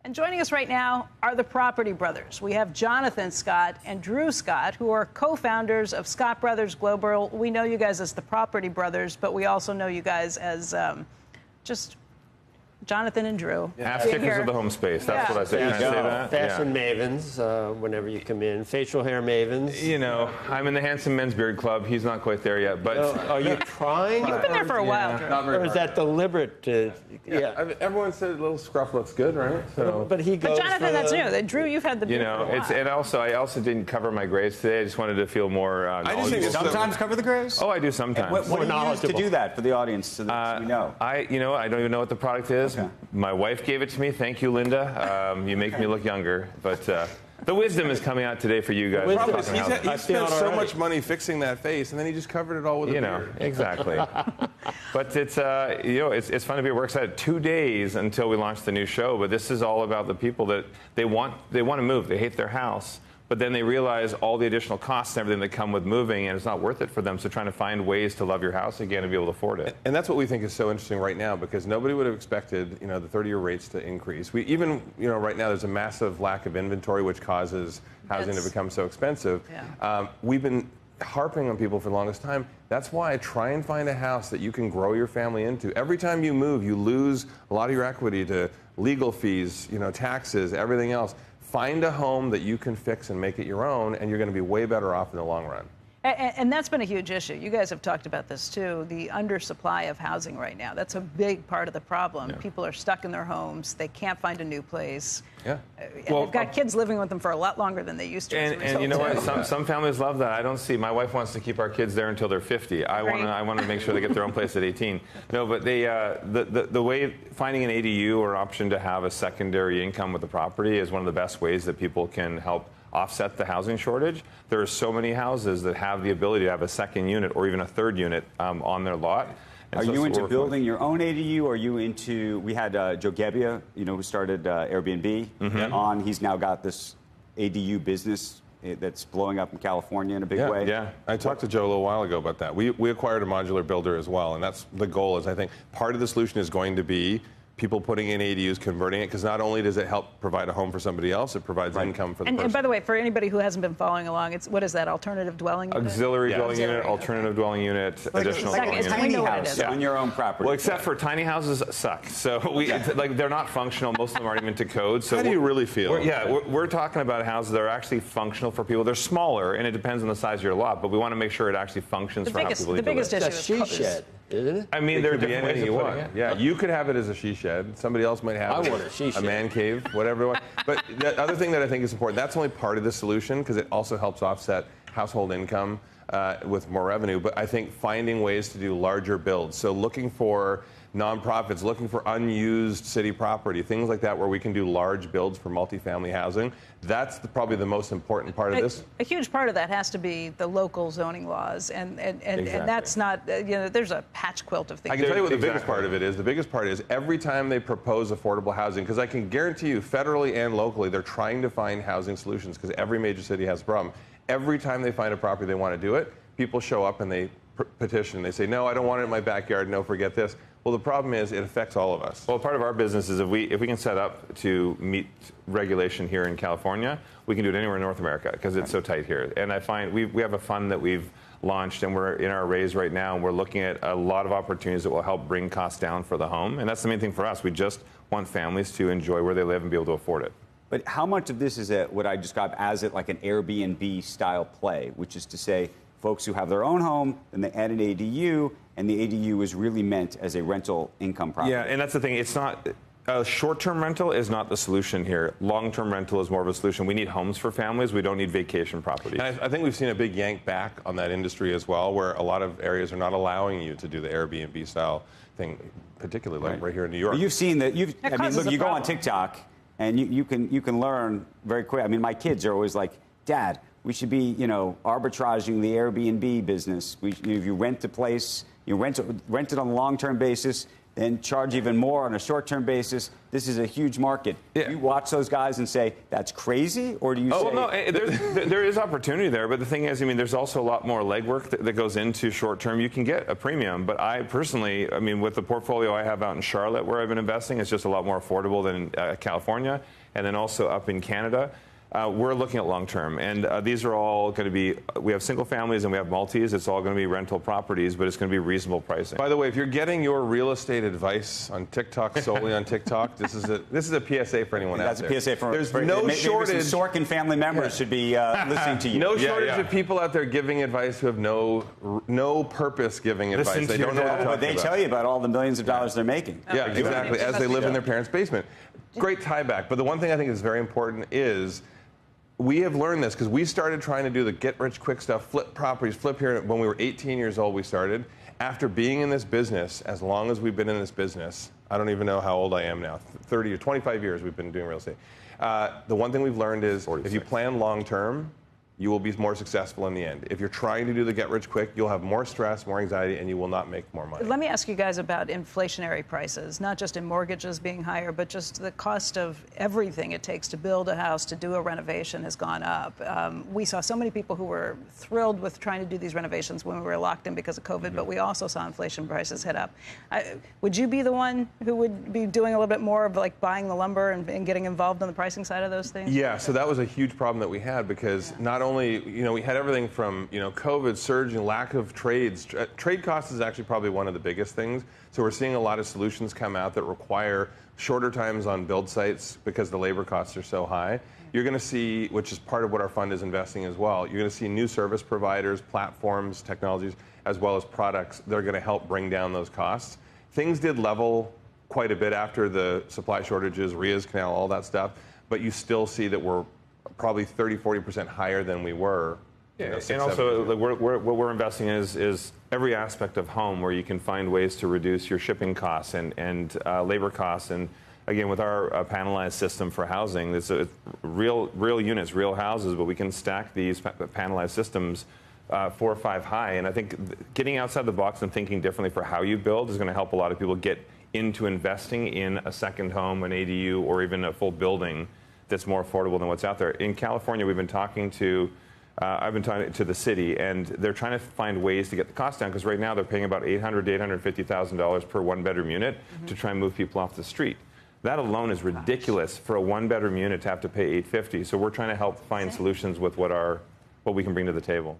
And joining us right now are the Property Brothers. We have Jonathan Scott and Drew Scott, who are co-founders of Scott Brothers Global. We know you guys as the Property Brothers, but we also know you guys as just Jonathan and Drew. Ass kickers of the home space. That's what I say. Can I say that? Fashion mavens, whenever you come in. Facial hair mavens. You know, I'm in the Handsome Men's Beard Club. He's not quite there yet. But are you trying? You've been there for a while, Drew. Or is that deliberate? Everyone said a little scruff looks good, right? So. But he goes. But Jonathan, that's new. Drew, you've had the beard for a while. And I also didn't cover my grays today. I just wanted to feel more knowledgeable. Sometimes cover the grays? Oh, I do sometimes. What do you use to do that for the audience so that we know? I don't even know what the product is. Okay. My wife gave it to me. Thank you, Linda. You make me look younger. But the wisdom is coming out today for you guys. The problem is he spent so much money fixing that face, and then he just covered it all with a beard. Exactly. But it's it's fun to be. We're excited. 2 days until we launch the new show, but this is all about the people that they want to move. They hate their house. But then they realize all the additional costs and everything that come with moving, and it's not worth it for them. So trying to find ways to love your house again and be able to afford it. And that's what we think is so interesting right now, because nobody would have expected, the 30-year rates to increase. We even, right now there's a massive lack of inventory, which causes housing to become so expensive. Yeah. We've been harping on people for the longest time. That's why I try and find a house that you can grow your family into. Every time you move, you lose a lot of your equity to legal fees, taxes, everything else. Find a home that you can fix and make it your own, and you're going to be way better off in the long run. And that's been a huge issue. You guys have talked about this, too, the undersupply of housing right now. That's a big part of the problem. Yeah. People are stuck in their homes. They can't find a new place. Yeah. And they've got kids living with them for a lot longer than they used to. And you know what? Some families love that. I don't see. My wife wants to keep our kids there until they're 50. I want to make sure they get their own place at 18. No, but they the way finding an ADU or option to have a secondary income with the property is one of the best ways that people can help offset the housing shortage. There are so many houses that have the ability to have a second unit or even a third unit on their lot. Are you into building your own ADU? Or are you into? We had Joe Gebbia, who started Airbnb on. He's now got this ADU business that's blowing up in California in a big way. Yeah, I talked to Joe a little while ago about that. We acquired a modular builder as well, and that's the goal. Is I think part of the solution is going to be people putting in ADUs, converting it, because not only does it help provide a home for somebody else, it provides income for the person. And by the way, for anybody who hasn't been following along, what is that, alternative dwelling unit? Auxiliary dwelling unit, alternative dwelling unit, additional dwelling unit. Tiny house on your own property. Well, except for tiny houses suck. So they're not functional. Most of them aren't even to code. So how do you really feel? We're talking about houses that are actually functional for people. They're smaller, and it depends on the size of your lot, but we want to make sure it actually functions for how people live. The biggest issue is she shed, isn't it? I mean, there are different ways you want. Yeah, you could have it as a she shed. Somebody else might have a man cave, whatever. But the other thing that I think is important, that's only part of the solution, because it also helps offset household income with more revenue. But I think finding ways to do larger builds. So looking for nonprofits, looking for unused city property, things like that, where we can do large builds for multifamily housing. That's probably the most important part of this. A huge part of that has to be the local zoning laws, and that's not, there's a patch quilt of things. I can tell you what the biggest part of it is. The biggest part is every time they propose affordable housing, because I can guarantee you, federally and locally, they're trying to find housing solutions, because every major city has a problem. Every time they find a property they want to do it, people show up and they petition. They say, no, I don't want it in my backyard. No, forget this. Well, the problem is it affects all of us. Well, part of our business is if we can set up to meet regulation here in California, we can do it anywhere in North America, because it's so tight here. And I find we have a fund that we've launched, and we're in our raise right now, and we're looking at a lot of opportunities that will help bring costs down for the home. And that's the main thing for us. We just want families to enjoy where they live and be able to afford it. But how much of this is what I describe as like an Airbnb style play, which is to say folks who have their own home, then they add an ADU, and the ADU is really meant as a rental income property. Yeah, and that's the thing. It's not a short-term rental is not the solution here. Long-term rental is more of a solution. We need homes for families. We don't need vacation properties. And I think we've seen a big yank back on that industry as well, where a lot of areas are not allowing you to do the Airbnb style thing, particularly like right here in New York. But you've seen that. Look, you go on TikTok and you can learn very quick. I mean, my kids are always like, Dad, we should be, arbitraging the Airbnb business. If you rent a place, you rent it on a long-term basis, then charge even more on a short-term basis. This is a huge market. Yeah. Do you watch those guys and say, that's crazy? Or do you say... Oh, no, there is opportunity there. But the thing is, I mean, there's also a lot more legwork that goes into short-term. You can get a premium. But I personally, I mean, with the portfolio I have out in Charlotte where I've been investing, it's just a lot more affordable than California. And then also up in Canada. We're looking at long-term, and these are all going to be, we have single families and we have multis. It's all going to be rental properties, but it's going to be reasonable pricing. By the way, if you're getting your real estate advice on TikTok, solely on TikTok, this is a PSA for anyone out there. That's a PSA for... There's no shortage. Some Sorkin family members should be listening to you. No shortage of people out there giving advice who have no purpose giving advice. They don't know what they're talking But they about. tell you about all the millions of dollars they're making. Yeah, exactly, as they live in their parents' basement. Great tie back. But the one thing I think is very important is we have learned this because we started trying to do the get-rich-quick stuff, flip properties, flip here. When we were 18 years old, we started. After being in this business, as long as we've been in this business, I don't even know how old I am now, 30 or 25 years we've been doing real estate. The one thing we've learned is 46. If you plan long-term, you will be more successful in the end. If you're trying to do the get-rich-quick, you'll have more stress, more anxiety, and you will not make more money. Let me ask you guys about inflationary prices, not just in mortgages being higher, but just the cost of everything it takes to build a house, to do a renovation has gone up. We saw so many people who were thrilled with trying to do these renovations when we were locked in because of COVID, but we also saw inflation prices hit up. Would you be the one who would be doing a little bit more of like buying the lumber and getting involved on the pricing side of those things? Yeah, so that was a huge problem that we had because not only, we had everything from, COVID surging, lack of trades. Trade costs is actually probably one of the biggest things. So we're seeing a lot of solutions come out that require shorter times on build sites because the labor costs are so high. You're going to see, which is part of what our fund is investing as well, you're going to see new service providers, platforms, technologies, as well as products that are going to help bring down those costs. Things did level quite a bit after the supply shortages, Riaz Canal, all that stuff, but you still see that we're probably 30-40% higher than we were. And also, what we're investing in is every aspect of home where you can find ways to reduce your shipping costs and labor costs. And again, with our panelized system for housing, it's real units, real houses, but we can stack these panelized systems 4 or 5 high. And I think getting outside the box and thinking differently for how you build is going to help a lot of people get into investing in a second home, an ADU, or even a full building that's more affordable than what's out there. In California, we've been talking to, I've been talking to the city, and they're trying to find ways to get the cost down because right now they're paying about $800,000 to $850,000 per one-bedroom unit to try and move people off the street. That alone is ridiculous for a one-bedroom unit to have to pay $850,000. So we're trying to help find solutions with what we can bring to the table.